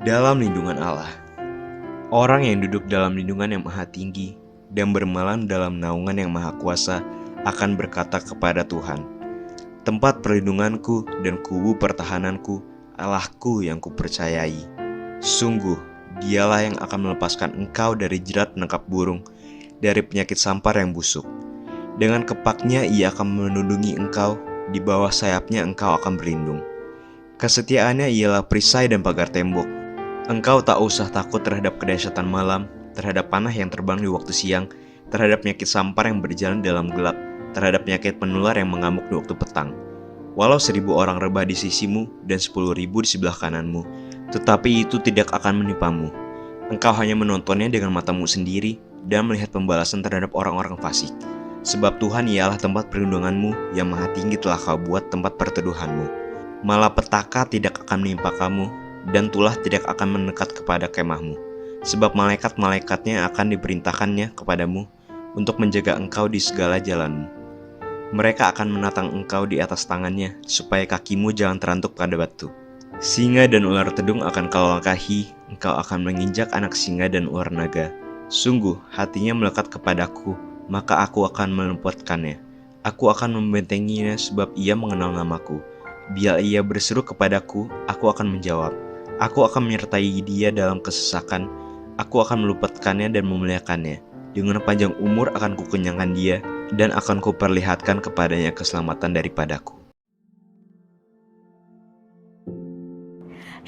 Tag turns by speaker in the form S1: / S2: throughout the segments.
S1: dalam lindungan Allah. Orang yang duduk dalam lindungan yang maha tinggi dan bermalam dalam naungan yang maha kuasa akan berkata kepada Tuhan, tempat perlindunganku dan kubu pertahananku, Allahku yang kupercayai. Sungguh, dialah yang akan melepaskan engkau dari jerat penangkap burung, dari penyakit sampar yang busuk. Dengan kepaknya ia akan melindungi engkau, di bawah sayapnya engkau akan berlindung. Kesetiaannya ialah perisai dan pagar tembok. Engkau tak usah takut terhadap kedahsyatan malam, terhadap panah yang terbang di waktu siang, terhadap penyakit sampar yang berjalan dalam gelap, terhadap penyakit penular yang mengamuk di waktu petang. Walau 1.000 orang rebah di sisimu dan 10.000 di sebelah kananmu, tetapi itu tidak akan menimpamu. Engkau hanya menontonnya dengan matamu sendiri dan melihat pembalasan terhadap orang-orang fasik. Sebab Tuhan ialah tempat perlindunganmu, yang maha tinggi telah kau buat tempat perteduhanmu. Malapetaka tidak akan menimpa kamu, dan tulah tidak akan mendekat kepada kemahmu. Sebab malaikat-malaikatnya akan diperintahkannya kepadamu untuk menjaga engkau di segala jalanmu. Mereka akan menatang engkau di atas tangannya, supaya kakimu jangan terantuk pada batu. Singa dan ular tedung akan kau langkahi, engkau akan menginjak anak singa dan ular naga. Sungguh, hatinya melekat kepadaku, maka aku akan meluputkannya. Aku akan membentenginya sebab ia mengenal namaku. Bila ia berseru kepadaku, aku akan menjawab. Aku akan menyertai dia dalam kesesakan. Aku akan meluputkannya dan memuliakannya. Dengan panjang umur akan kukenyangkan dia, dan akan kuperlihatkan kepadanya keselamatan daripadaku.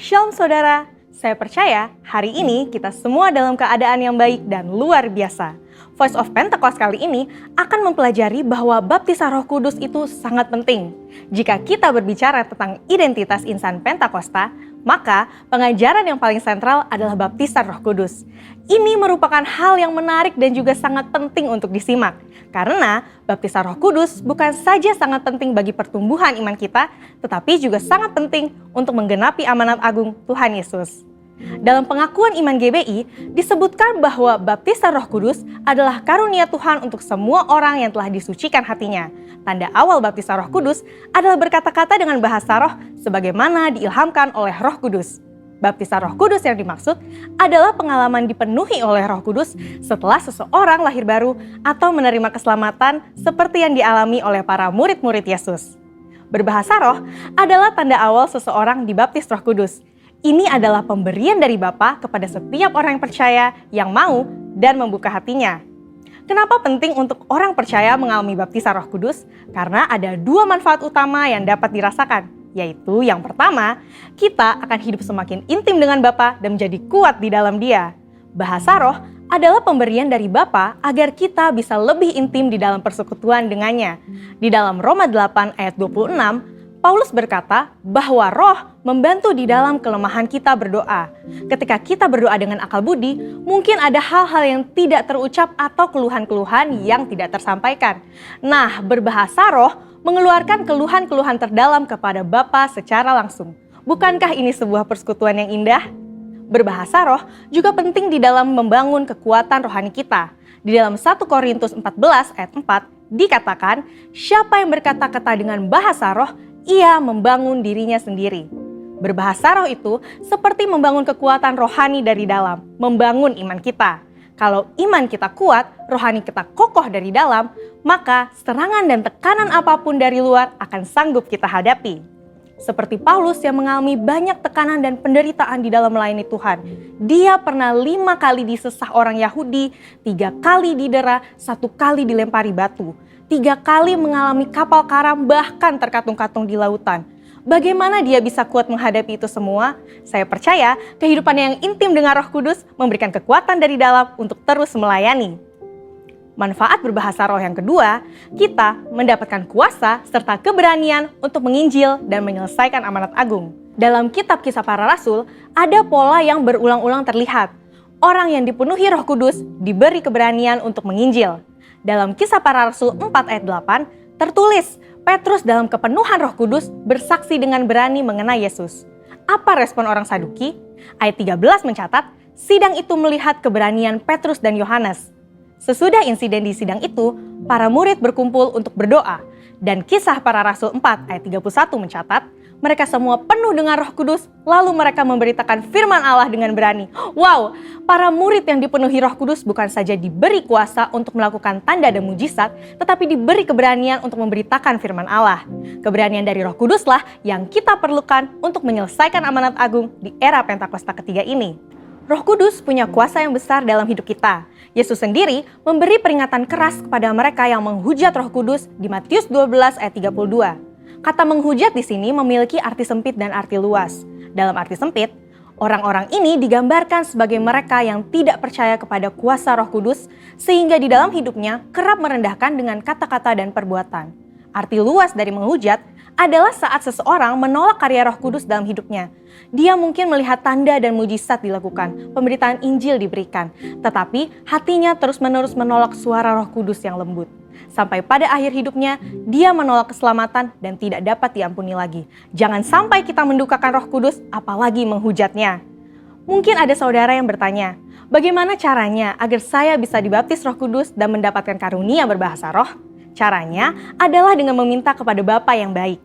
S2: Shalom saudara, saya percaya hari ini kita semua dalam keadaan yang baik dan luar biasa. Voice of Pentecost kali ini akan mempelajari bahwa baptisan Roh Kudus itu sangat penting. Jika kita berbicara tentang identitas insan Pentakosta, maka pengajaran yang paling sentral adalah baptisan Roh Kudus. Ini merupakan hal yang menarik dan juga sangat penting untuk disimak. Karena baptisan Roh Kudus bukan saja sangat penting bagi pertumbuhan iman kita, tetapi juga sangat penting untuk menggenapi amanat agung Tuhan Yesus. Dalam pengakuan iman GBI, disebutkan bahwa baptisan Roh Kudus adalah karunia Tuhan untuk semua orang yang telah disucikan hatinya. Tanda awal baptisan Roh Kudus adalah berkata-kata dengan bahasa roh sebagaimana diilhamkan oleh Roh Kudus. Baptisan Roh Kudus yang dimaksud adalah pengalaman dipenuhi oleh Roh Kudus setelah seseorang lahir baru atau menerima keselamatan seperti yang dialami oleh para murid-murid Yesus. Berbahasa roh adalah tanda awal seseorang dibaptis Roh Kudus. Ini adalah pemberian dari Bapa kepada setiap orang yang percaya, yang mau dan membuka hatinya. Kenapa penting untuk orang percaya mengalami baptisan Roh Kudus? Karena ada 2 manfaat utama yang dapat dirasakan, yaitu yang pertama, kita akan hidup semakin intim dengan Bapa dan menjadi kuat di dalam Dia. Bahasa roh adalah pemberian dari Bapa agar kita bisa lebih intim di dalam persekutuan dengannya. Di dalam Roma 8 ayat 26, Paulus berkata bahwa roh membantu di dalam kelemahan kita berdoa. Ketika kita berdoa dengan akal budi, mungkin ada hal-hal yang tidak terucap atau keluhan-keluhan yang tidak tersampaikan. Nah, berbahasa roh mengeluarkan keluhan-keluhan terdalam kepada Bapa secara langsung. Bukankah ini sebuah persekutuan yang indah? Berbahasa roh juga penting di dalam membangun kekuatan rohani kita. Di dalam 1 Korintus 14 ayat 4 dikatakan, siapa yang berkata-kata dengan bahasa roh, ia membangun dirinya sendiri. Berbahasa roh itu seperti membangun kekuatan rohani dari dalam, membangun iman kita. Kalau iman kita kuat, rohani kita kokoh dari dalam, maka serangan dan tekanan apapun dari luar akan sanggup kita hadapi. Seperti Paulus yang mengalami banyak tekanan dan penderitaan di dalam melayani Tuhan. Dia pernah 5 kali disesah orang Yahudi, 3 kali didera, 1 kali dilempari batu. 3 kali mengalami kapal karam bahkan terkatung-katung di lautan. Bagaimana dia bisa kuat menghadapi itu semua? Saya percaya kehidupan yang intim dengan Roh Kudus memberikan kekuatan dari dalam untuk terus melayani. Manfaat berbahasa roh yang kedua, kita mendapatkan kuasa serta keberanian untuk menginjil dan menyelesaikan amanat agung. Dalam kitab Kisah Para Rasul, ada pola yang berulang-ulang terlihat. Orang yang dipenuhi Roh Kudus diberi keberanian untuk menginjil. Dalam Kisah Para Rasul 4 ayat 8 tertulis, Petrus dalam kepenuhan Roh Kudus bersaksi dengan berani mengenai Yesus. Apa respon orang Saduki? Ayat 13 mencatat, sidang itu melihat keberanian Petrus dan Yohanes. Sesudah insiden di sidang itu, para murid berkumpul untuk berdoa. Dan Kisah Para Rasul 4 ayat 31 mencatat, mereka semua penuh dengan Roh Kudus, lalu mereka memberitakan firman Allah dengan berani. Wow, para murid yang dipenuhi Roh Kudus bukan saja diberi kuasa untuk melakukan tanda dan mujizat, tetapi diberi keberanian untuk memberitakan firman Allah. Keberanian dari Roh Kuduslah yang kita perlukan untuk menyelesaikan amanat agung di era Pentakosta ketiga ini. Roh Kudus punya kuasa yang besar dalam hidup kita. Yesus sendiri memberi peringatan keras kepada mereka yang menghujat Roh Kudus di Matius 12 ayat 32. Kata menghujat di sini memiliki arti sempit dan arti luas. Dalam arti sempit, orang-orang ini digambarkan sebagai mereka yang tidak percaya kepada kuasa Roh Kudus, sehingga di dalam hidupnya kerap merendahkan dengan kata-kata dan perbuatan. Arti luas dari menghujat adalah saat seseorang menolak karya Roh Kudus dalam hidupnya. Dia mungkin melihat tanda dan mujizat dilakukan, pemberitaan Injil diberikan, tetapi hatinya terus-menerus menolak suara Roh Kudus yang lembut. Sampai pada akhir hidupnya, dia menolak keselamatan dan tidak dapat diampuni lagi. Jangan sampai kita mendukakan Roh Kudus, apalagi menghujatnya. Mungkin ada saudara yang bertanya, bagaimana caranya agar saya bisa dibaptis Roh Kudus dan mendapatkan karunia berbahasa roh? Caranya adalah dengan meminta kepada Bapa yang baik.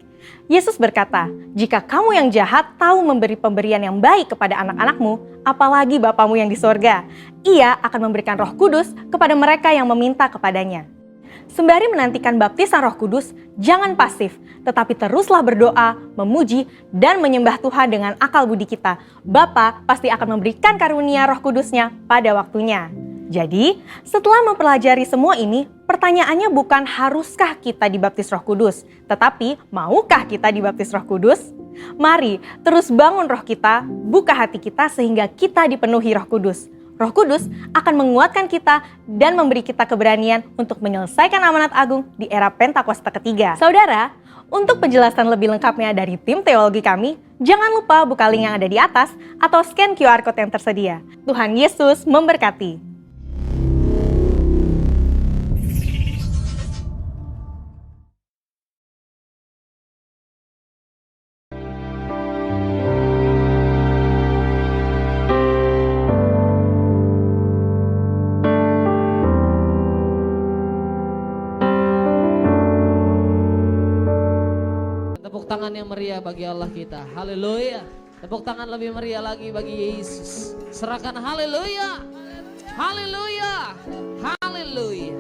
S2: Yesus berkata, jika kamu yang jahat tahu memberi pemberian yang baik kepada anak-anakmu, apalagi Bapamu yang di sorga, Ia akan memberikan Roh Kudus kepada mereka yang meminta kepadanya. Sembari menantikan baptisan Roh Kudus, jangan pasif, tetapi teruslah berdoa, memuji, dan menyembah Tuhan dengan akal budi kita. Bapa pasti akan memberikan karunia Roh Kudus-Nya pada waktunya. Jadi, setelah mempelajari semua ini, pertanyaannya bukan haruskah kita dibaptis Roh Kudus, tetapi maukah kita dibaptis Roh Kudus? Mari terus bangun roh kita, buka hati kita sehingga kita dipenuhi Roh Kudus. Roh Kudus akan menguatkan kita dan memberi kita keberanian untuk menyelesaikan amanat agung di era Pentakosta ketiga. Saudara, untuk penjelasan lebih lengkapnya dari tim teologi kami, jangan lupa buka link yang ada di atas atau scan QR Code yang tersedia. Tuhan Yesus memberkati.
S3: Tepuk tangan yang meriah bagi Allah kita. Haleluya. Tepuk tangan lebih meriah lagi bagi Yesus. Serahkan haleluya. Haleluya. Haleluya.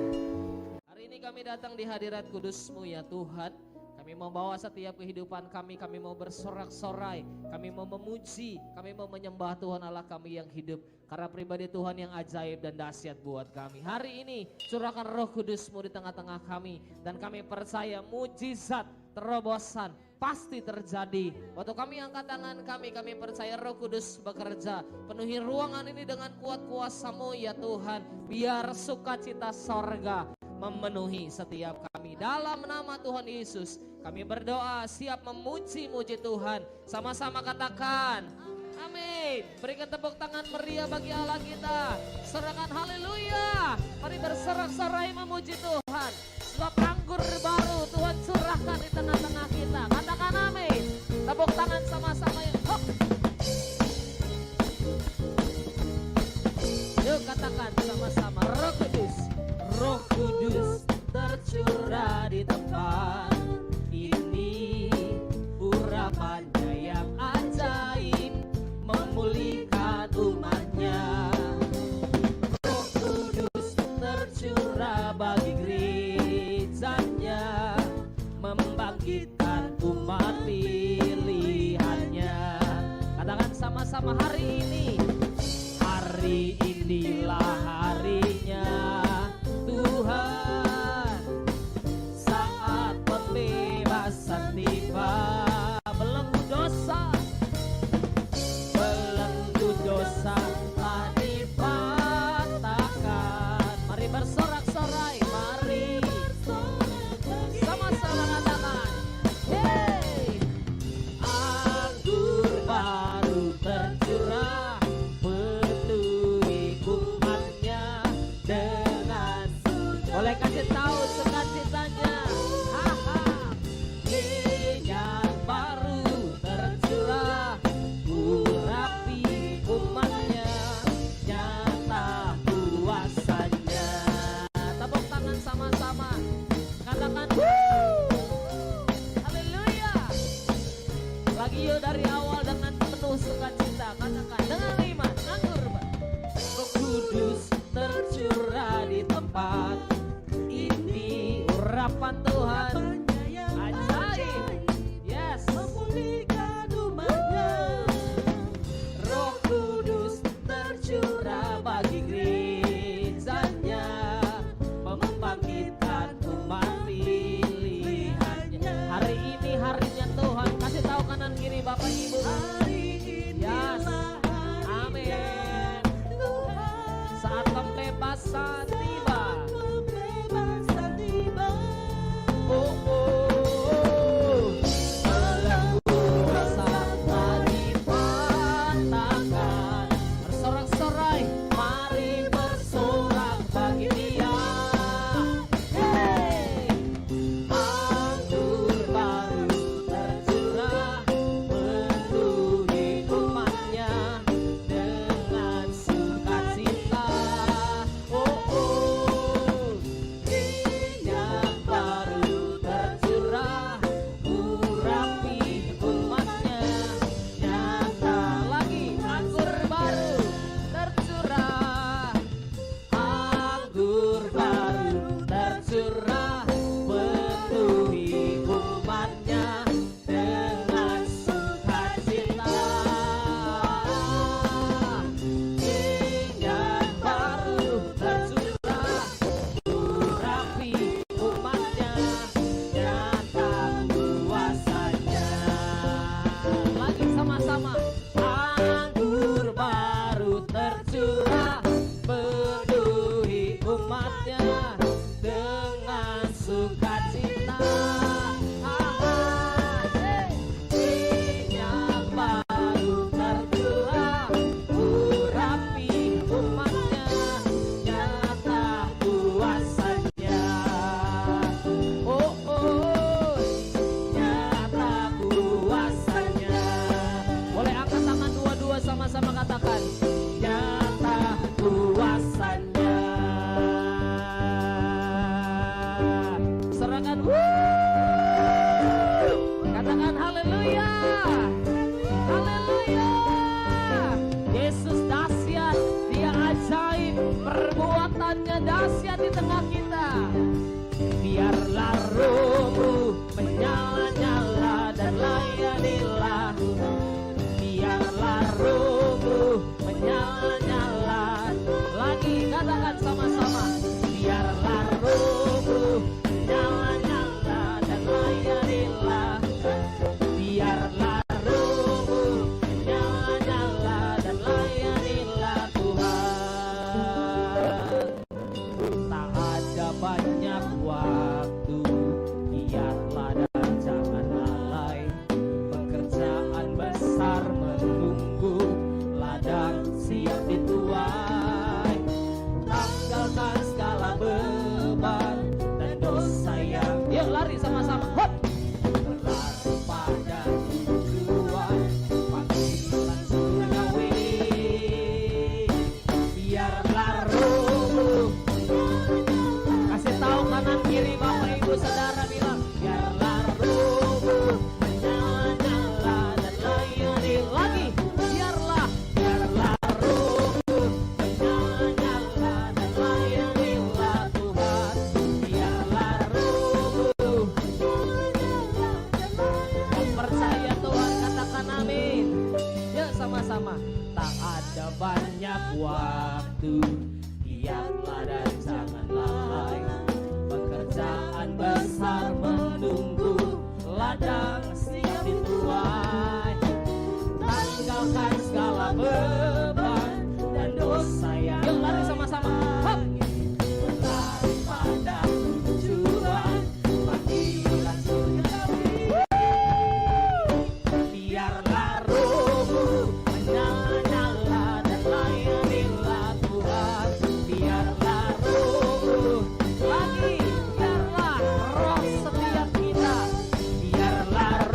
S3: Hari ini kami datang di hadirat kudus-Mu ya Tuhan. Kami mau bawa setiap kehidupan kami mau bersorak-sorai, kami mau memuji, kami mau menyembah Tuhan Allah kami yang hidup. Karena pribadi Tuhan yang ajaib dan dahsyat buat kami. Hari ini curahkan Roh Kudus-Mu di tengah-tengah kami. Dan kami percaya mujizat, terobosan pasti terjadi. Waktu kami angkat tangan kami percaya Roh Kudus bekerja. Penuhi ruangan ini dengan kuat kuasa-Mu ya Tuhan. Biar sukacita sorga memenuhi setiap kami. Dalam nama Tuhan Yesus kami berdoa siap memuji-muji Tuhan. Sama-sama katakan amin. Berikan tepuk tangan meriah bagi Allah kita. Serahkan haleluya. Mari bersorak-sorai memuji Tuhan. Sebab anggur baru Tuhan curahkan di tengah-tengah kita. Katakan amin. Tepuk tangan sama-sama ya. Hop. Yuk katakan sama-sama. Roh Kudus, Roh Kudus tercurah di tempat ini. Urapannya yang ajaib memulihkan umatnya. Roh Kudus tercurah bagi gerejanya, membangkitkan umat pilihannya. Katakan sama-sama hari ini. Hari inilah harinya Tuhan, saat pembebasan tiba. Belenggu dosa telah dipatahkan. Mari bersorak-sorai, mari sama-sama katakan, hey, anggur baru tercurah. Lagi yuk dari awal dengan penuh sukacita. Katakan dengan iman. Anggur baru. Roh Kudus tercurah di tempat ini. Urapan Tuhan ajaib. Yes. Memulihkan umatnya. Roh Kudus tercurah bagi gerejanya, membangkitkan umat pilihannya. Hari ini harinya Tuhan. Kasih tahu kanan kiri Bapak Ibu. Yes. Amin. Saat pembebasan tiba. Oh, oh. Belenggu rasa lagi patahkan. Bersorak-sorai, mari bersorak bagi Dia. Hey, anggur baru tercurah memenuhi umatnya dengan sukacita. Oh, oh, minyak baru tercurah urapi umatnya. Nyata lagi anggur baru tercurah. Anggur baru tercurah memenuhi umatnya dengan sukacita. Minyak baru tercurah urapi umatnya, nyata kuasanya. Lagi sama-sama. Anggur baru tercurah penuhi umatnya dengan sukacita. Minyak baru tercurah urapi umatnya, nyata kuasanya. Oh, oh, nyata kuasanya. Boleh angkat tangan dua-dua sama-sama katakan nyata kuasanya. Serahkan. Katakan haleluya. Haleluya. Yesus dahsyat, Dia ajaib, perbuatannya dahsyat di tengah kita. Biarlah rohmu menyala-nyala dan layanilah. Biarlah rohmu menyala-nyala. Lagi katakan sama-sama. Biarlah rohmu menyala-nyala dan layanilah. Biarlah rohmu menyala-nyala dan layanilah Tuhan. Tak ada banyak waktu, giatlah dan jangan lalai. Pekerjaan besar menunggu, ladang siap dituai. Tanggalkan segala beban dan dosa yang. Yuk lari sama-sama. Hop. Berlari pada tujuan, panggilan surgawi. Biarlah rohmu. Kasih tahu kanan kiri Bapak Ibu Saudara bilang. Biarlah rohmu menyala-nyala dan layani lagi. Biarlah rohmu menyala-nyala dan layanilah Tuhan. Biarlah rohmu. Yang percaya Tuhan katakan amin. Yuk sama-sama. Tak ada banyak waktu, giatlah dan jangan lalai. Pekerjaan besar menunggu, ladang siap dituai. Tanggalkan segala beban dan dosa yang. Yuk lari sama-sama. Hop. Berlari pada tujuan, panggilan surgawi. Biarlah rohmu menyala-nyala dan layanilah Tuhan. Biarlah rohmu. Lagi biarlah roh setiap kita. Biarlah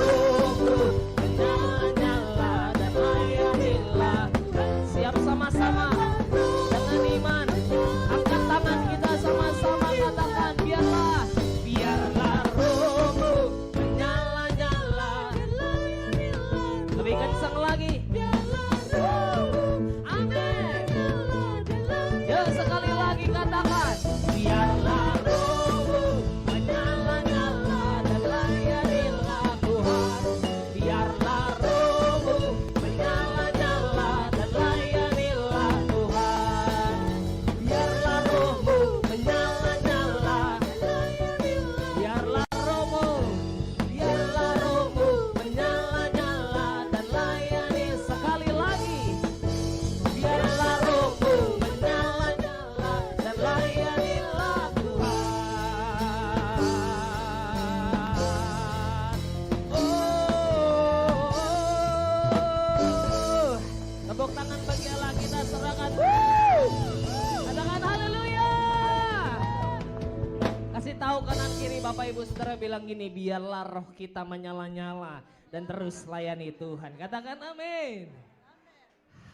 S3: Bapak Ibu Saudara bilang gini, biarlah roh kita menyala-nyala dan terus layani Tuhan. Katakan amin.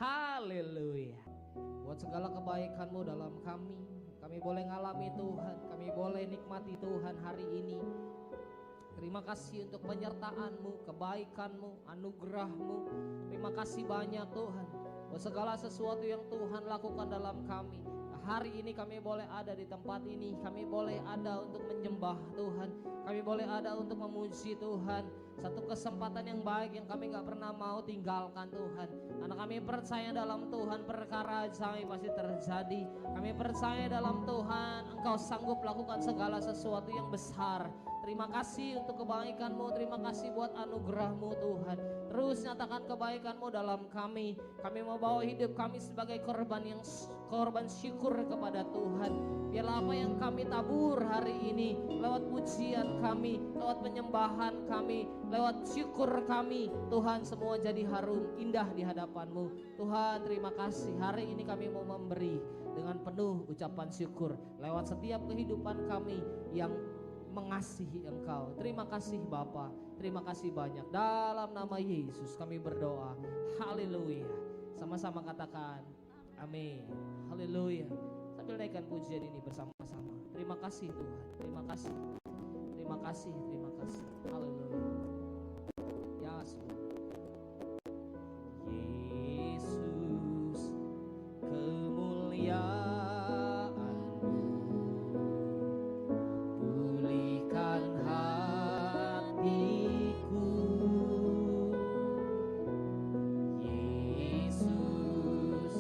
S3: Haleluya. Buat segala kebaikan-Mu dalam kami boleh ngalami Tuhan, kami boleh nikmati Tuhan hari ini. Terima kasih untuk penyertaan-Mu, kebaikan-Mu, anugerah-Mu. Terima kasih banyak Tuhan buat segala sesuatu yang Tuhan lakukan dalam kami. Hari ini kami boleh ada di tempat ini, kami boleh ada untuk menyembah Tuhan, kami boleh ada untuk memuji Tuhan. Satu kesempatan yang baik yang kami gak pernah mau tinggalkan Tuhan. Karena kami percaya dalam Tuhan perkara ajaib pasti terjadi. Kami percaya dalam Tuhan Engkau sanggup lakukan segala sesuatu yang besar. Terima kasih untuk kebaikan-Mu, terima kasih buat anugerah-Mu Tuhan. Terus nyatakan kebaikan-Mu dalam kami. Kami mau bawa hidup kami sebagai korban syukur kepada Tuhan. Biarlah apa yang kami tabur hari ini, lewat pujian kami, lewat penyembahan kami, lewat syukur kami, Tuhan semua jadi harum, indah di hadapan-Mu. Tuhan terima kasih, hari ini kami mau memberi dengan penuh ucapan syukur lewat setiap kehidupan kami yang mengasihi Engkau. Terima kasih Bapa, terima kasih banyak. Dalam nama Yesus kami berdoa. Haleluya. Sama-sama katakan amin. Haleluya. Sambil naikkan pujian ini bersama-sama. Terima kasih Tuhan. Terima kasih. Terima kasih. Terima kasih. Haleluya. Yes. Yesus, kemuliaan-Mu pulihkan hatiku. Yesus,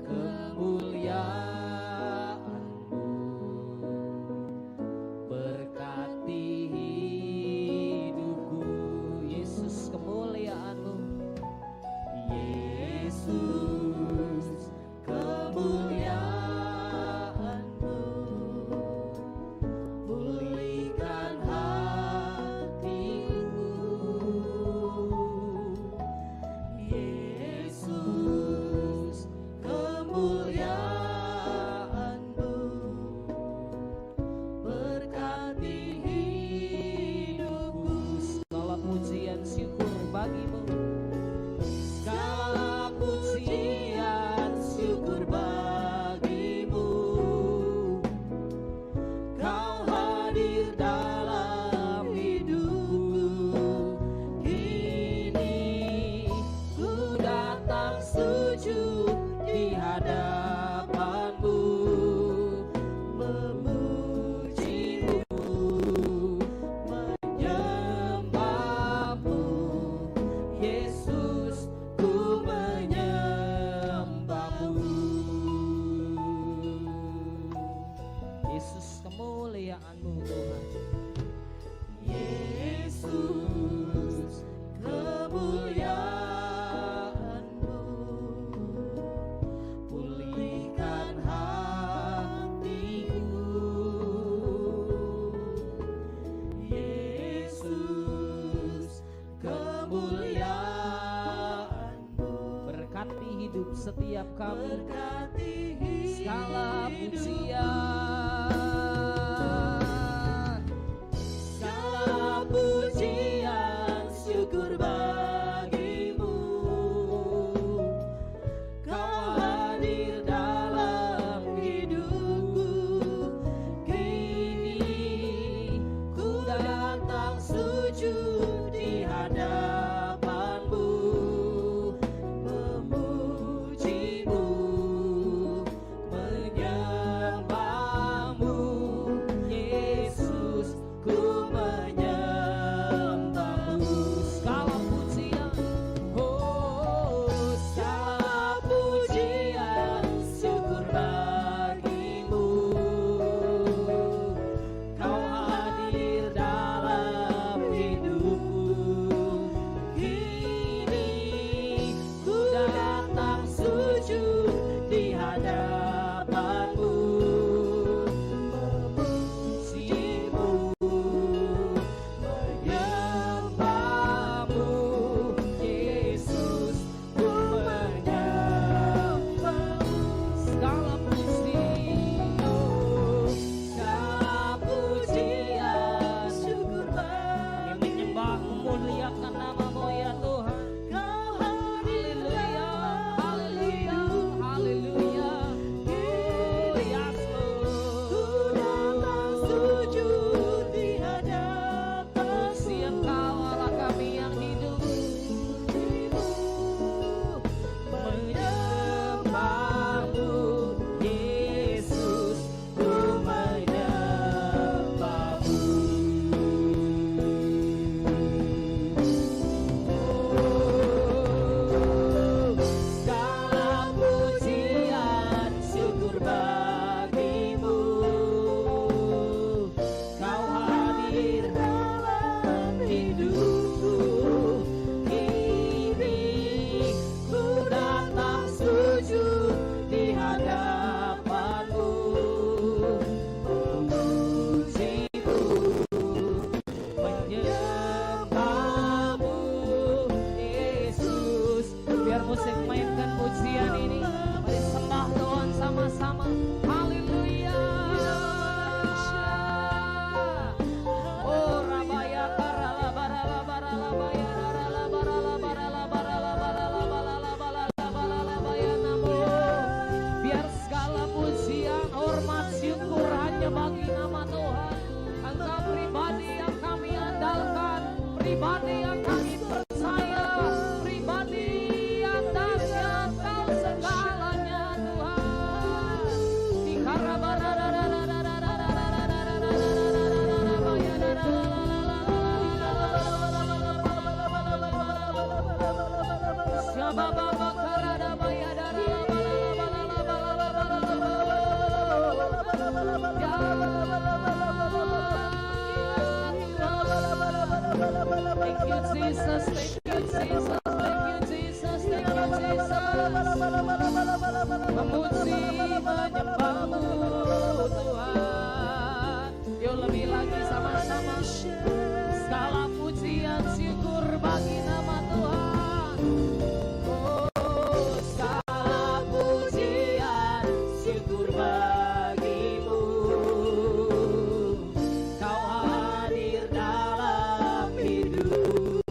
S3: kemuliaan-Mu berkati hidupku. Yesus, kemuliaan-Mu. Yesus, kemuliaan-Mu pulihkan hatiku. Yesus, kemuliaan-Mu berkati hidupku. Segala pujian syukur bagi-Mu. Segala pujian syukur bagi-Mu. Kau hadir dalam hidupku. Kini ku datang sujud di hadapan-Mu, memuji-Mu, menyembah-Mu. Yesus, ku menyembah-Mu. Yesus, kemuliaan-Mu Tuhan. Yesus, kemuliaan-Mu pulihkan hatiku. Yesus, kemuliaan-Mu berkati hidup setiap kami. Segala pujian, segala pujian syukur bagi-Mu. Kau hadir dalam hidupku. Kini ku datang sujud di hadapan-Mu, memuji-Mu, menyembah Thank you Jesus, thank you Jesus, thank you Jesus, thank you Jesus. Memuji menyembahmu Tuhan. Yuk lebih lagi sama-sama. Segala pujian syukur bagi nama Tuhan. Oh, segala pujian syukur bagimu. Kau hadir dalam hidup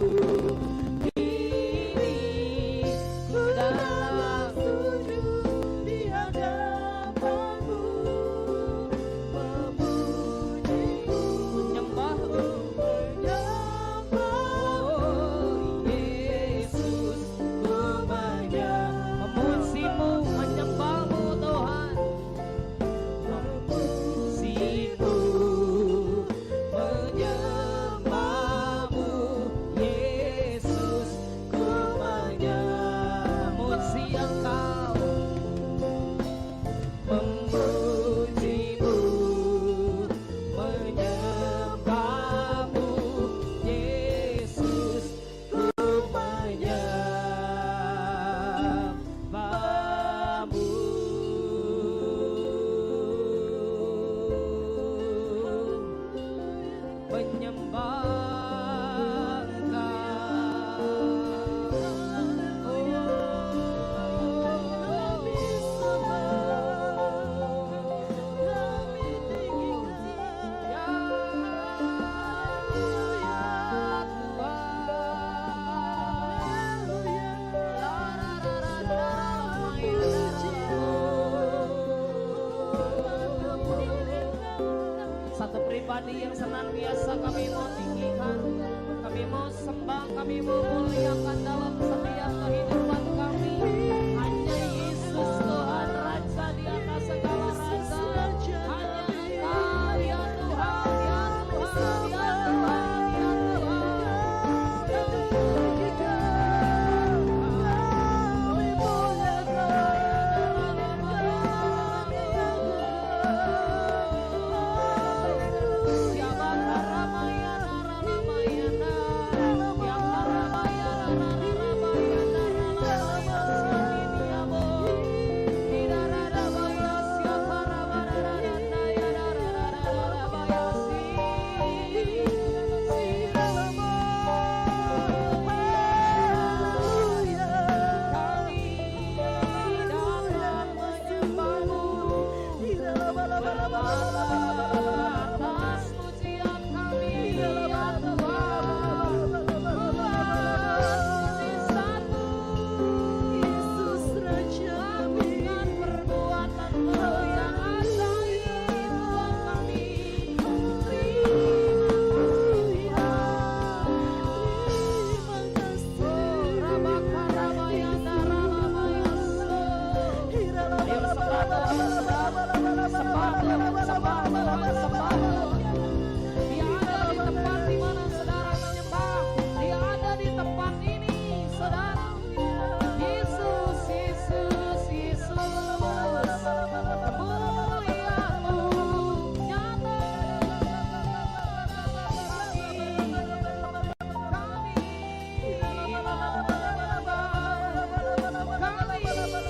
S3: ini. Ku datang sujud di hadapanmu, memujimu, menyembahmu, oh Yesus, ku memujimu, menyembahmu Tuhan, memujimu, menyembahmu Yesus, ku memuji Engkau, memujimu, menyembahmu Yesus, ku menyembahmu. Menyembah satu pribadi yang senantiasa kami mau tinggikan, kami mau sembah, kami mau muliakan dalam setiap kehidupan kami. Hanya Yesus Tuhan, Raja di atas segala raja. Hanya Engkau ya Tuhan, ya Tuhan, ya Tuhan, ya atas pujian kami ya Tuhan. Mujizat-Mu Yesus Raja, dengan perbuatan-Mu yang ajaib Tuhan kami. Terima kasih. Rabaka-rabayana ralabayaso. Ayo sembah Tuhan, sembah Tuhan, sembah Tuhan, sembah Tuhan. Dia ada di tempat di mana saudara menyembah. Dia ada di tempat ini, saudara. Yesus, Yesus, Yesus. Kemuliaan-Mu nyata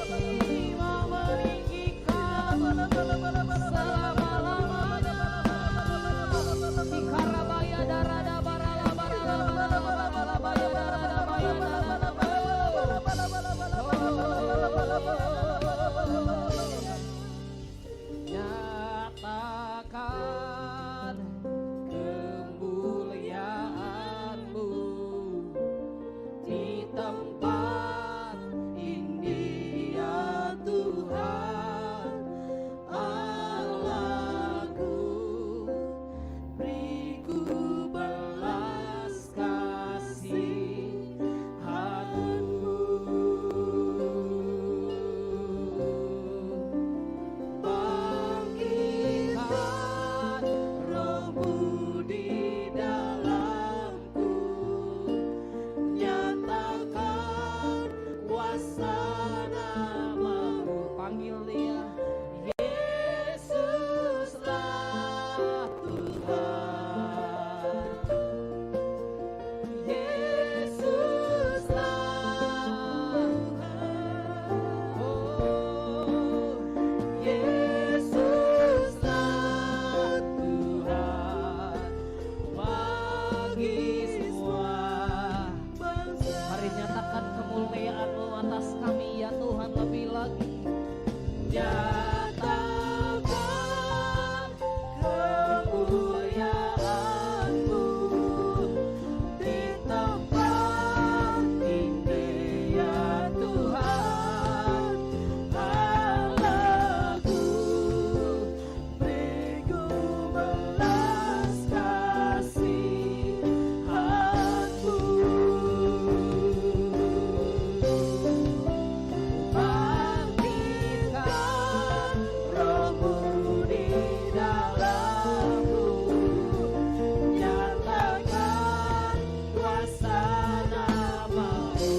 S3: kami mau meninggikan selama-lamanya. Ikarabaya darada barala barala barala baya darada baya darada nyatakan kemuliaan-Mu di tempat ini ya Tuhan. Allahku, beriku belas kasihan-Mu. Bangkitkan Roh-Mu di dalamku, nyatakan nyatakan kemuliaan-Mu di tempat ini ya Tuhan. Allahku, beriku belas kasihan-Mu. Bangkitkan roh-Mu di dalamku, nyatakan kuasa nama-Mu.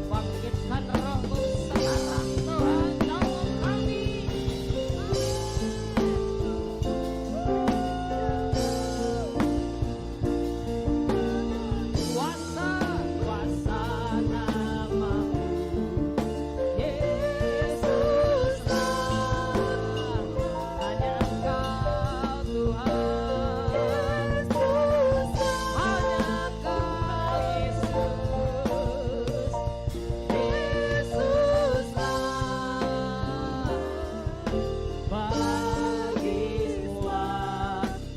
S3: Bangkitkan roh-Mu sekarang Tuhan dalam kami. Kuasa nama-Mu, Yesus, hanya Engkau Tuhan, hanya Engkau Yesus. Yesuslah bagi semua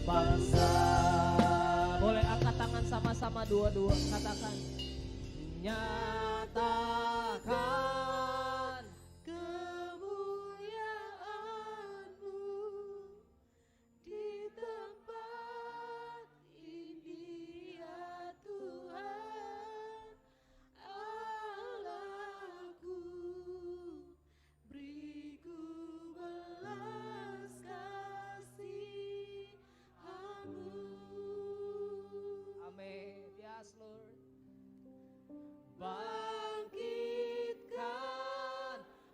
S3: bangsa. Boleh angkat tangan sama-sama dua-dua, katakan nyatakan kemuliaan-Mu di tempat ini ya Tuhan. Allahku, beriku belas kasihan-Mu. Amin. Yes, Lord. Bangkitkan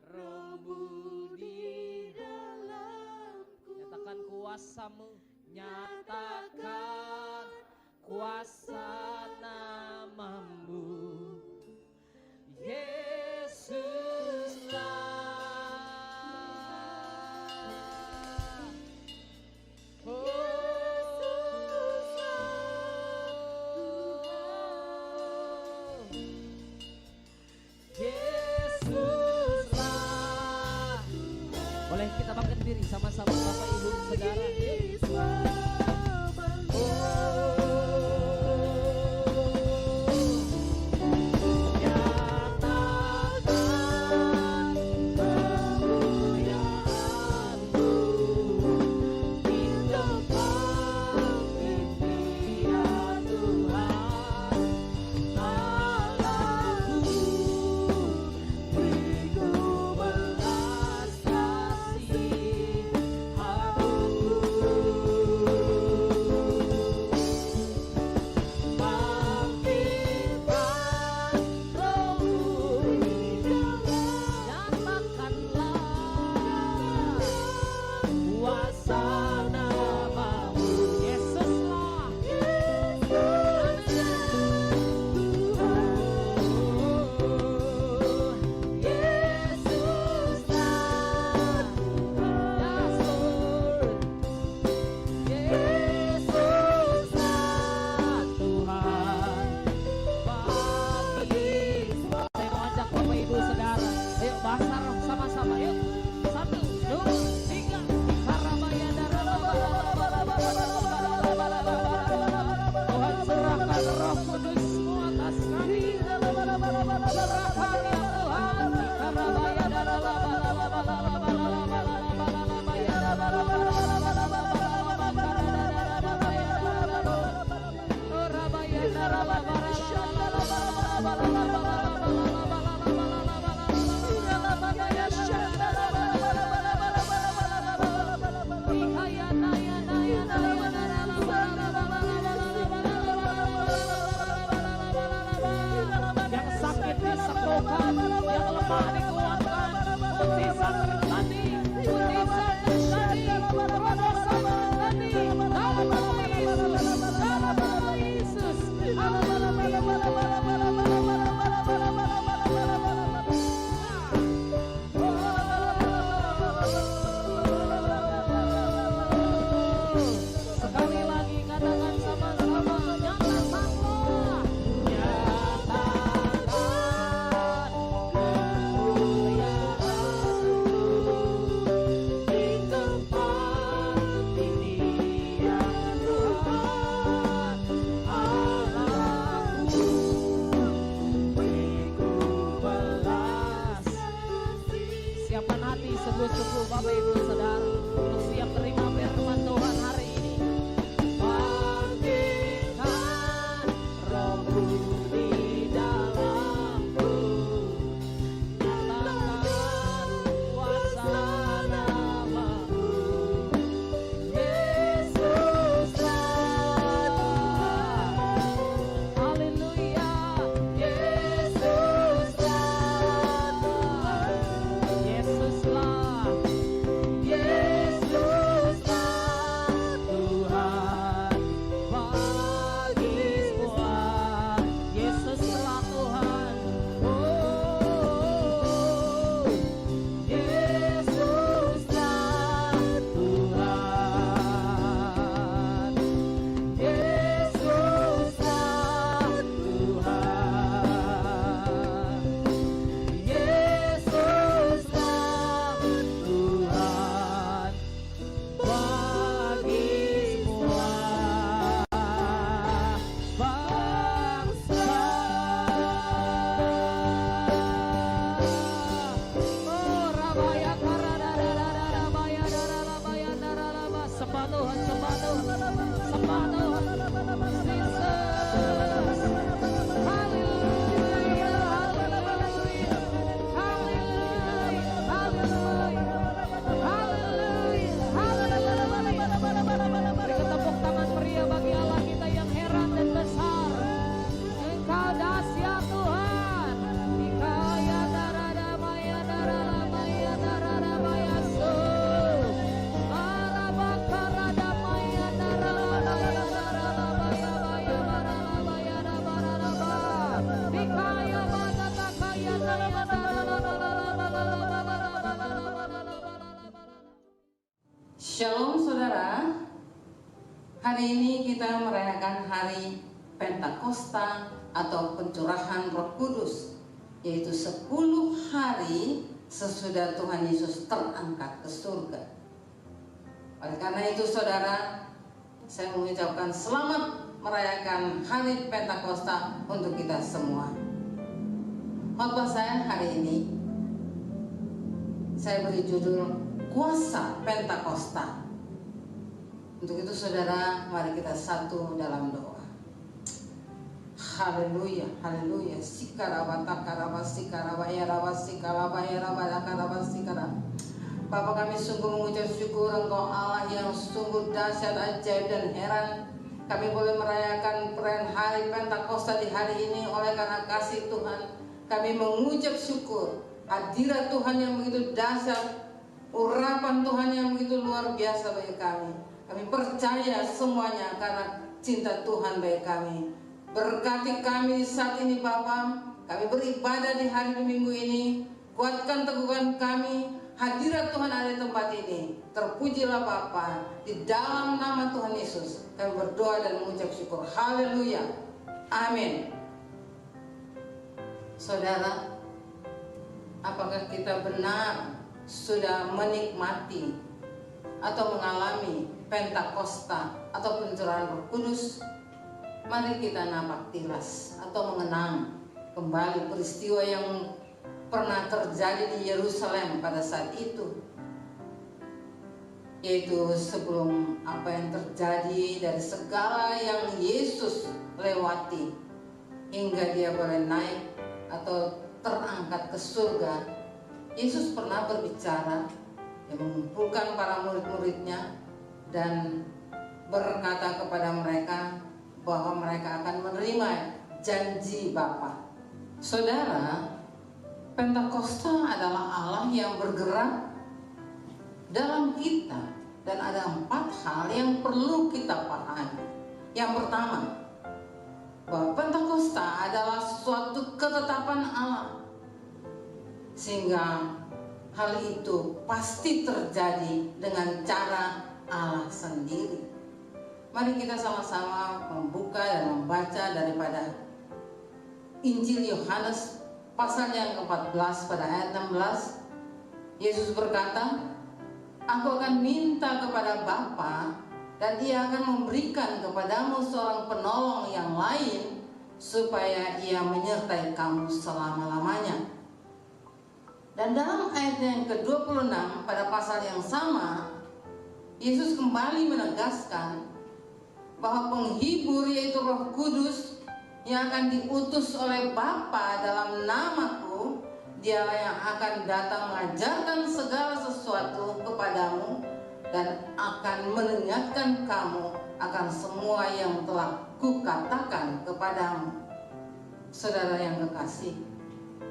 S3: roh-Mu di dalamku. Nyatakan kuasa-Mu, nyatakan kuasa nama-Mu, Yesuslah. Yesuslah. Boleh kita bangkit diri sama-sama Bapak Ibu Saudara. Sekali lagi katakan sama-sama, nyatakanlah, nyatakan kemuliaan di tempat ini ya Tuhan Allahku, beriku belas. Siapkan hati sungguh-sungguh Bapak Ibu Saudara untuk siap terima firman Tuhan hari ini. Bangkitkan rohmu di dalamku, nyatakan kuasa namamu, Yesus Tuhan. Haleluya, Yesus Tuhan. Yesuslah, Yesuslah Tuhan bagi semua. Yesuslah Tuhan. Oh, Yesuslah Tuhan. Yesuslah Tuhan. Yesuslah Tuhan bagi semua bangsa. Oh, Rabaya Karadadadada, Rabaya Darabaya Darabaya, sembah Tuhan, sembah Tuhan, sembah Tuhan. Jesus. Haleluya, haleluya, haleluya, haleluya, haleluya, haleluya. Berikan tepuk tangan meriah bagi Allah kita yang heran dan besar. Engkau dahsyat Tuhan. Dikaya darada maya darada maya darada maya su. Alabakarada maya darada maya darada maya maya darada maya darada maya. Dikaya badata kaya darada darada.
S4: Shalom saudara, hari ini kita merayakan hari Pentakosta atau pencurahan Roh Kudus, yaitu 10 hari sesudah Tuhan Yesus terangkat ke surga. Oleh karena itu saudara, saya mengucapkan selamat merayakan hari Pentakosta untuk kita semua. Khotbah saya hari ini saya beri judul Kuasa Pentakosta. Untuk itu saudara, mari kita satu dalam doa. Haleluya, haleluya. Sikarabata karaba sikaraba ya raba sikaraba ya raba karaba sikara. Bapa, kami sungguh mengucap syukur Engkau Allah yang sungguh dahsyat, ajaib dan heran. Kami boleh merayakan perayaan hari Pentakosta di hari ini oleh karena kasih Tuhan. Kami mengucap syukur hadirat Tuhan yang begitu dahsyat, urapan Tuhan yang begitu luar biasa bagi kami. Kami percaya semuanya karena cinta Tuhan bagi kami. Berkati kami saat ini Bapa. Kami beribadah di hari Minggu ini. Kuatkan teguhkan kami. Hadirat Tuhan ada di tempat ini. Terpujilah Bapa. Di dalam nama Tuhan Yesus kami berdoa dan mengucap syukur. Haleluya. Amin. Saudara, apakah kita benar sudah menikmati atau mengalami Pentakosta atau pencurahan Roh Kudus? Mari kita napak tilas atau mengenang kembali peristiwa yang pernah terjadi di Yerusalem pada saat itu, yaitu sebelum apa yang terjadi dari segala yang Yesus lewati hingga dia boleh naik atau terangkat ke surga. Yesus pernah berbicara, yang mengumpulkan para murid-muridnya dan berkata kepada mereka bahwa mereka akan menerima janji Bapa. Saudara, Pentakosta adalah Allah yang bergerak dalam kita, dan ada 4 hal yang perlu kita pahami. Yang pertama, bahwa Pentakosta adalah suatu ketetapan Allah, sehingga hal itu pasti terjadi dengan cara Allah sendiri. Mari kita sama-sama membuka dan membaca daripada Injil Yohanes pasal yang ke-14 pada ayat 16. Yesus berkata, "Aku akan minta kepada Bapa, dan Ia akan memberikan kepadamu seorang penolong yang lain, supaya Ia menyertai kamu selama-lamanya." Dan dalam ayat yang ke-26 pada pasal yang sama, Yesus kembali menegaskan bahwa penghibur, yaitu Roh Kudus, yang akan diutus oleh Bapa dalam namaku, Dialah yang akan datang mengajarkan segala sesuatu kepadamu dan akan mengingatkan kamu akan semua yang telah kukatakan kepadamu. Saudara yang kekasih,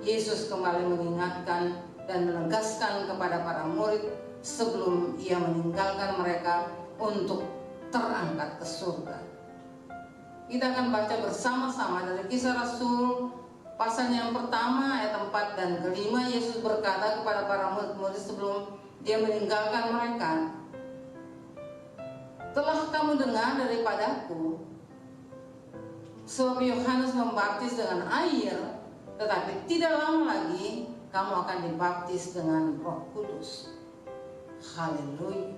S4: Yesus kembali mengingatkan dan menegaskan kepada para murid sebelum Ia meninggalkan mereka untuk terangkat ke surga. Kita akan baca bersama-sama dari Kisah Rasul pasal yang pertama ayat 4 dan ke-5. Yesus berkata kepada para murid-murid sebelum Dia meninggalkan mereka, "Telah kamu dengar daripadaku, sebab Yohanes membaptis dengan air, tetapi tidak lama lagi kamu akan dibaptis dengan Roh Kudus." Haleluya.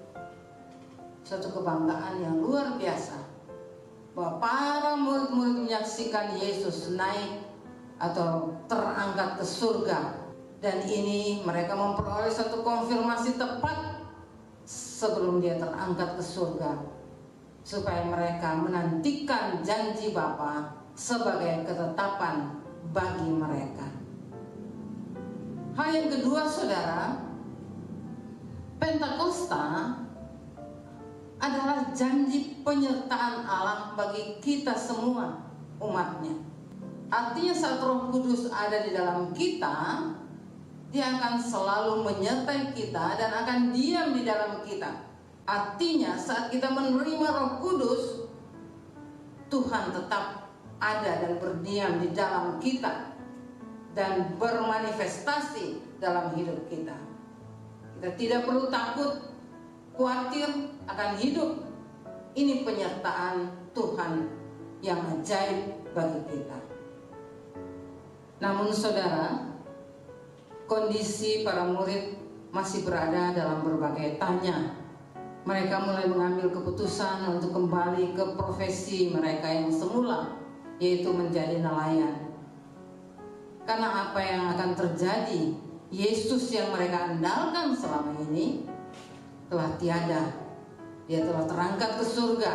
S4: Suatu kebanggaan yang luar biasa bahwa para murid-murid menyaksikan Yesus naik atau terangkat ke surga, dan ini mereka memperoleh satu konfirmasi tepat sebelum Dia terangkat ke surga, supaya mereka menantikan janji Bapa sebagai ketetapan bagi mereka. Hal yang kedua, saudara, Pentakosta adalah janji penyertaan Allah bagi kita semua umatnya. Artinya saat Roh Kudus ada di dalam kita, Dia akan selalu menyertai kita dan akan diam di dalam kita. Artinya saat kita menerima Roh Kudus, Tuhan tetap ada dan berdiam di dalam kita dan bermanifestasi dalam hidup kita. Kita tidak perlu takut, khawatir akan hidup. Ini penyertaan Tuhan yang ajaib bagi kita. Namun saudara, kondisi para murid masih berada dalam berbagai tanya. Mereka mulai mengambil keputusan untuk kembali ke profesi mereka yang semula, yaitu menjadi nelayan. Karena apa yang akan terjadi, Yesus yang mereka andalkan selama ini telah tiada. Dia telah terangkat ke surga.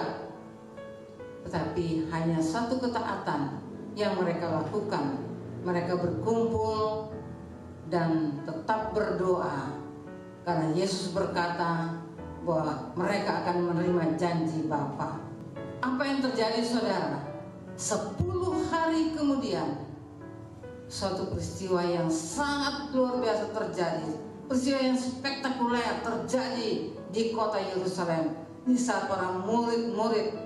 S4: Tetapi hanya satu ketaatan yang mereka lakukan. Mereka berkumpul dan tetap berdoa, karena Yesus berkata bahwa mereka akan menerima janji Bapa. Apa yang terjadi, saudara? 10 hari kemudian, suatu peristiwa yang sangat luar biasa terjadi. Peristiwa yang spektakuler terjadi di kota Yerusalem. Di saat para murid-murid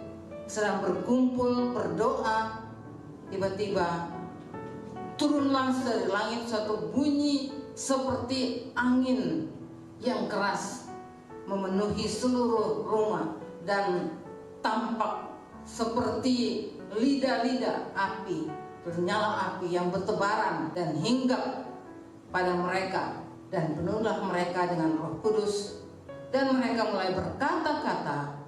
S4: sedang berkumpul berdoa, tiba-tiba turunlah dari langit suatu bunyi seperti angin yang keras memenuhi seluruh rumah, dan tampak seperti lidah-lidah api, bernyala api yang bertebaran dan hinggap pada mereka, dan penuhlah mereka dengan Roh Kudus, dan mereka mulai berkata-kata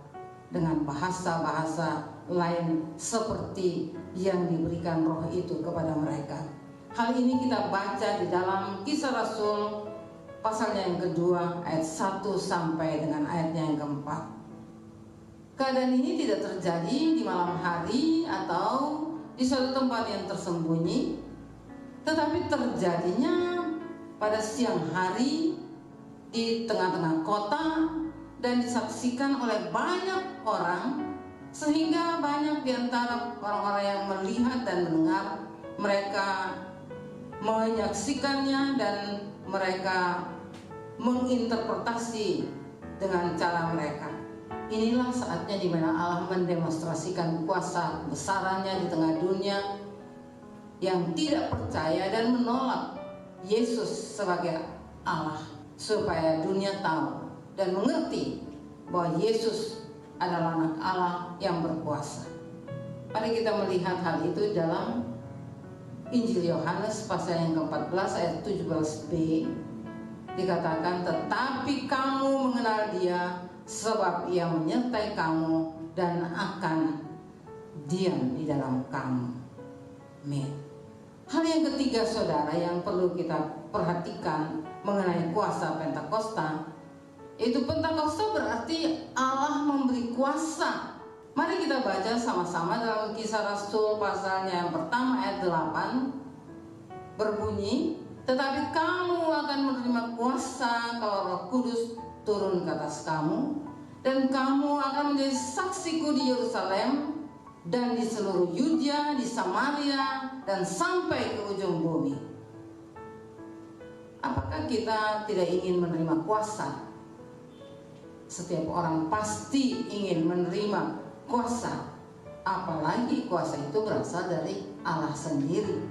S4: dengan bahasa-bahasa lain seperti yang diberikan Roh itu kepada mereka. Hal ini kita baca di dalam Kisah Rasul pasalnya yang kedua ayat 1 sampai dengan ayatnya yang keempat. Keadaan ini tidak terjadi di malam hari atau di suatu tempat yang tersembunyi, tetapi terjadinya pada siang hari di tengah-tengah kota, dan disaksikan oleh banyak orang, sehingga banyak di antara orang-orang yang melihat dan mendengar mereka menyaksikannya dan mereka menginterpretasi dengan cara mereka. Inilah saatnya di mana Allah mendemonstrasikan kuasa kebesarannya di tengah dunia yang tidak percaya dan menolak Yesus sebagai Allah, supaya dunia tahu dan mengerti bahwa Yesus adalah anak Allah yang berkuasa. Mari kita melihat hal itu dalam Injil Yohanes pasal yang ke-14 ayat 17b. Dikatakan, tetapi kamu mengenal Dia sebab Ia menyertai kamu dan akan diam di dalam kamu. Amin. Hal yang ketiga saudara yang perlu kita perhatikan mengenai kuasa Pentakosta, itu Pentakosta berarti Allah memberi kuasa. Mari kita baca sama-sama dalam Kisah Rasul pasalnya yang pertama ayat 8 berbunyi, tetapi kamu akan menerima kuasa kalau Roh Kudus turun ke atas kamu, dan kamu akan menjadi saksiku di Yerusalem dan di seluruh Yudea, di Samaria, dan sampai ke ujung bumi. Apakah kita tidak ingin menerima kuasa? Setiap orang pasti ingin menerima kuasa, apalagi kuasa itu berasal dari Allah sendiri.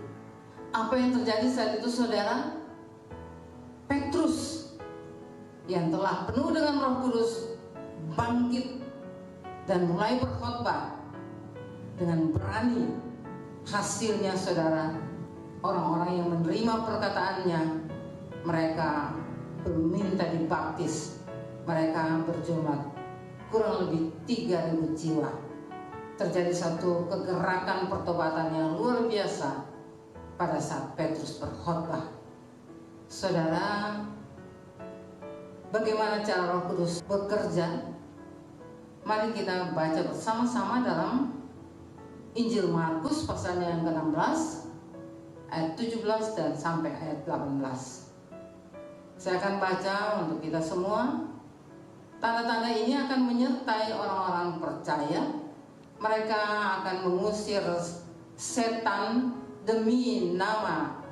S4: Apa yang terjadi saat itu saudara? Petrus yang telah penuh dengan Roh Kudus bangkit dan mulai berkhotbah dengan berani. Hasilnya saudara, orang-orang yang menerima perkataannya, mereka meminta dibaptis. Mereka berjumlah kurang lebih 3.000 jiwa. Terjadi satu kegerakan pertobatan yang luar biasa pada saat Petrus berkhotbah. Saudara, bagaimana cara Roh Kudus bekerja? Mari kita baca bersama-sama dalam Injil Markus pasalnya yang ke-16 ayat 17 dan sampai ayat 18. Saya akan baca untuk kita semua. Tanda-tanda ini akan menyertai orang-orang percaya. Mereka akan mengusir setan demi nama.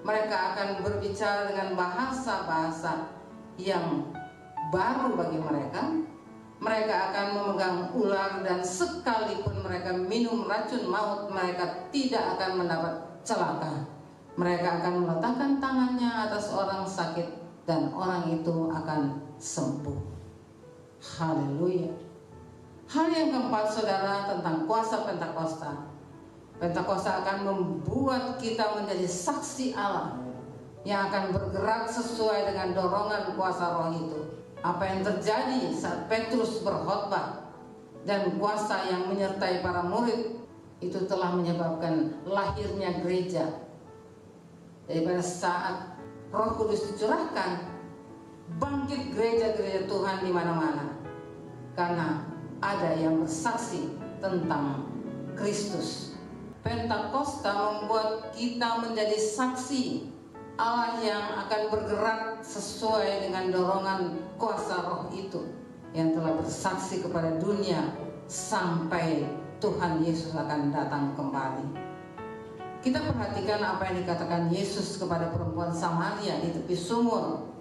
S4: Mereka akan berbicara dengan bahasa-bahasa yang baru bagi mereka. Mereka akan memegang ular, dan sekalipun mereka minum racun maut, mereka tidak akan mendapat celaka. Mereka akan meletakkan tangannya atas orang sakit dan orang itu akan sembuh. Haleluya. Hal yang keempat saudara tentang kuasa Pentakosta. Pentakosta akan membuat kita menjadi saksi Allah yang akan bergerak sesuai dengan dorongan kuasa Roh itu. Apa yang terjadi saat Petrus berkhotbah dan kuasa yang menyertai para murid itu telah menyebabkan lahirnya gereja. Daripada saat Roh Kudus dicurahkan, bangkit gereja-gereja Tuhan di mana-mana, karena ada yang bersaksi tentang Kristus. Pentakosta membuat kita menjadi saksi Allah yang akan bergerak sesuai dengan dorongan kuasa Roh itu, yang telah bersaksi kepada dunia sampai Tuhan Yesus akan datang kembali. Kita perhatikan apa yang dikatakan Yesus kepada perempuan Samaria di tepi sumur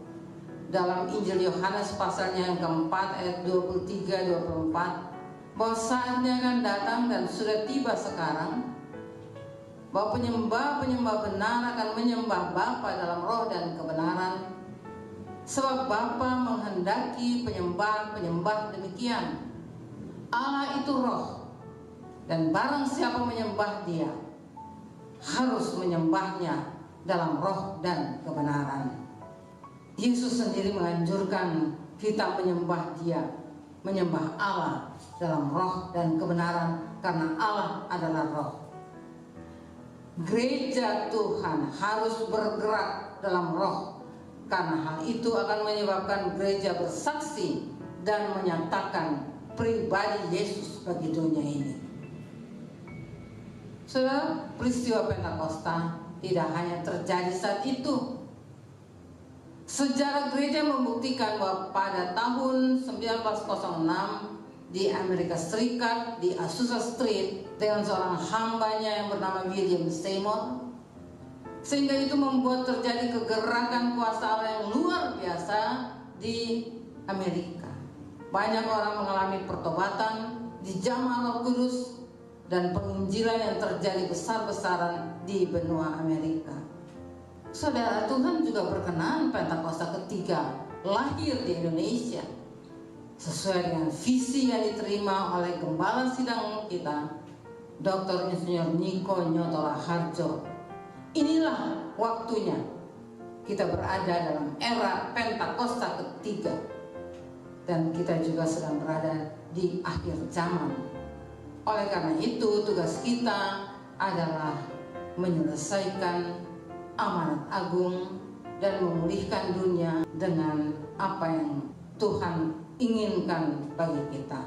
S4: dalam Injil Yohanes pasalnya yang keempat ayat 23-24, bahwa saatnya akan datang dan sudah tiba sekarang, bahwa penyembah-penyembah benar akan menyembah Bapa dalam roh dan kebenaran, sebab Bapa menghendaki penyembah-penyembah demikian. Allah itu roh, dan barang siapa menyembah Dia harus menyembahnya dalam roh dan kebenaran. Yesus sendiri menganjurkan kita menyembah Dia, menyembah Allah dalam roh dan kebenaran, karena Allah adalah roh. Gereja Tuhan harus bergerak dalam roh, karena hal itu akan menyebabkan gereja bersaksi dan menyatakan pribadi Yesus bagi dunia ini. Saudara, peristiwa Pentakosta tidak hanya terjadi saat itu. Sejarah gereja membuktikan bahwa pada tahun 1906 di Amerika Serikat, di Azusa Street, dengan seorang hambanya yang bernama William Seymour, Sehingga itu membuat terjadi kegerakan kuasa Allah yang luar biasa di Amerika. Banyak orang mengalami pertobatan, dijamah Roh Kudus, dan penginjilan yang terjadi besar-besaran di benua Amerika. Saudara, Tuhan juga berkenan Pentakosta ketiga lahir di Indonesia sesuai dengan visi yang diterima oleh Gembala Sidang kita, Dr. Insinyur Niko Nyotora Harjo. Inilah waktunya kita berada dalam era Pentakosta ketiga, dan kita juga sedang berada di akhir zaman. Oleh karena itu, tugas kita adalah menyelesaikan amanat agung dan memulihkan dunia dengan apa yang Tuhan inginkan bagi kita.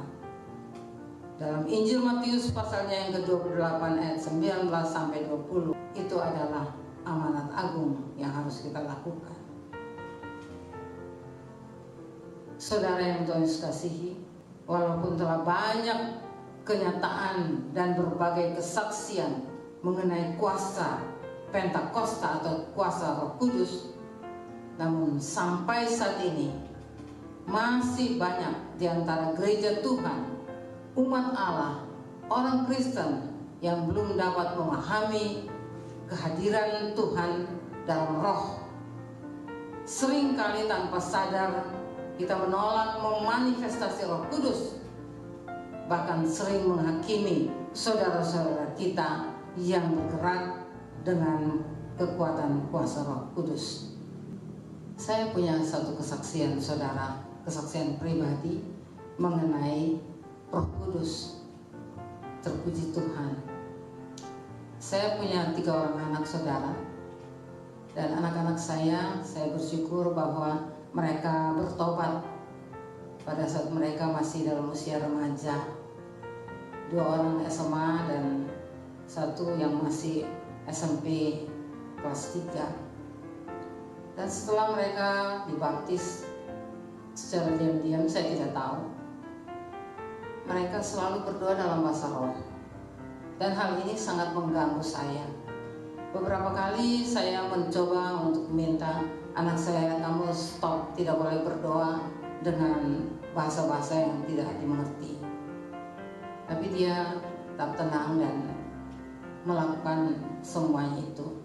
S4: Dalam Injil Matius pasalnya yang ke-28 ayat 19 sampai 20, itu adalah amanat agung yang harus kita lakukan. Saudara yang Tuhan kasihi, walaupun telah banyak kenyataan dan berbagai kesaksian mengenai kuasa Pentakosta atau kuasa Roh Kudus, namun sampai saat ini masih banyak di antara gereja Tuhan, umat Allah, orang Kristen yang belum dapat memahami kehadiran Tuhan dalam roh. Seringkali tanpa sadar kita menolak memanifestasi Roh Kudus, bahkan sering menghakimi saudara-saudara kita yang bergerak dengan kekuatan kuasa Roh Kudus. Saya punya satu kesaksian, saudara, kesaksian pribadi mengenai Roh Kudus. Terpuji Tuhan. Saya punya 3 orang anak, saudara, dan anak-anak saya bersyukur bahwa mereka bertobat pada saat mereka masih dalam usia remaja. 2 orang SMA dan 1 yang masih SMP kelas 3. Dan setelah mereka dibaptis secara diam-diam, saya tidak tahu, mereka selalu berdoa dalam bahasa roh. Dan hal ini sangat mengganggu saya. Beberapa kali saya mencoba untuk meminta anak saya, kamu stop, tidak boleh berdoa dengan bahasa-bahasa yang tidak dimengerti. Tapi dia tetap tenang dan melakukan semuanya itu.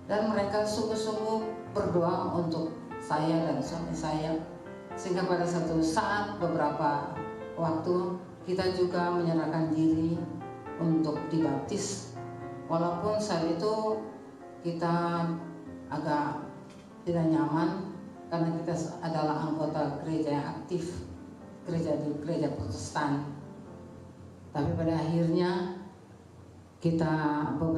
S4: Dan mereka sungguh-sungguh berdoa untuk saya dan suami saya, sehingga pada satu saat beberapa waktu kita juga menyerahkan diri untuk dibaptis. Walaupun saat itu kita agak tidak nyaman karena kita adalah anggota gereja yang aktif, gereja Protestan. Tapi pada akhirnya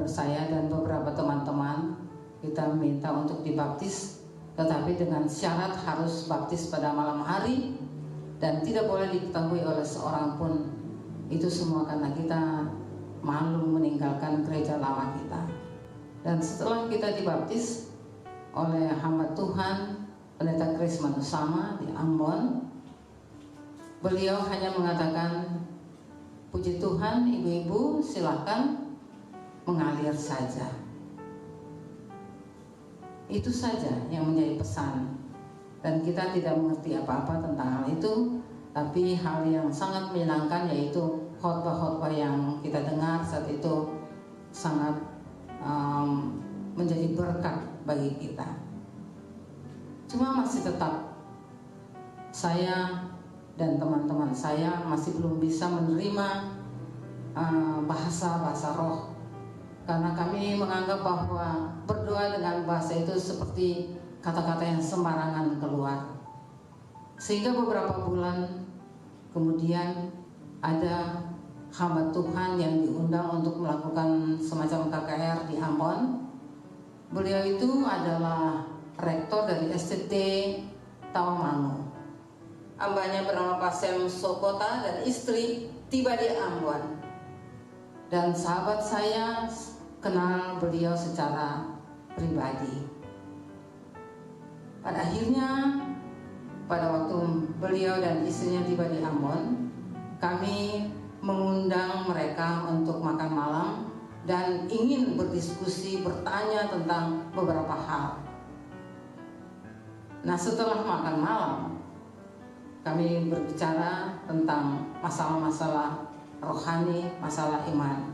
S4: saya dan beberapa teman-teman kita minta untuk dibaptis, tetapi dengan syarat harus baptis pada malam hari dan tidak boleh diketahui oleh seorang pun. Itu semua karena kita malu meninggalkan gereja lama kita. Dan setelah kita dibaptis oleh hamba Tuhan Pendeta Kris Manusama di Ambon, beliau hanya mengatakan, puji Tuhan, ibu-ibu silakan mengalir saja. Itu saja yang menjadi pesan. Dan kita tidak mengerti apa-apa tentang hal itu, tapi hal yang sangat menyenangkan yaitu khotbah-khotbah yang kita dengar saat itu sangat menjadi berkat bagi kita. Cuma masih tetap saya dan teman-teman saya masih belum bisa menerima bahasa-bahasa roh, karena kami menganggap bahwa berdoa dengan bahasa itu seperti kata-kata yang sembarangan keluar. Sehingga beberapa bulan kemudian ada hamba Tuhan yang diundang untuk melakukan semacam KKR di Ambon. Beliau itu adalah rektor dari STT Tawamangu. Hambanya bernama Pak Sem Sokota dan istri tiba di Ambon. Dan sahabat saya kenal beliau secara pribadi. Pada akhirnya, pada waktu beliau dan istrinya tiba di Ambon, kami mengundang mereka untuk makan malam dan ingin berdiskusi, bertanya tentang beberapa hal. Nah, setelah makan malam, kami berbicara tentang masalah-masalah rohani, masalah iman.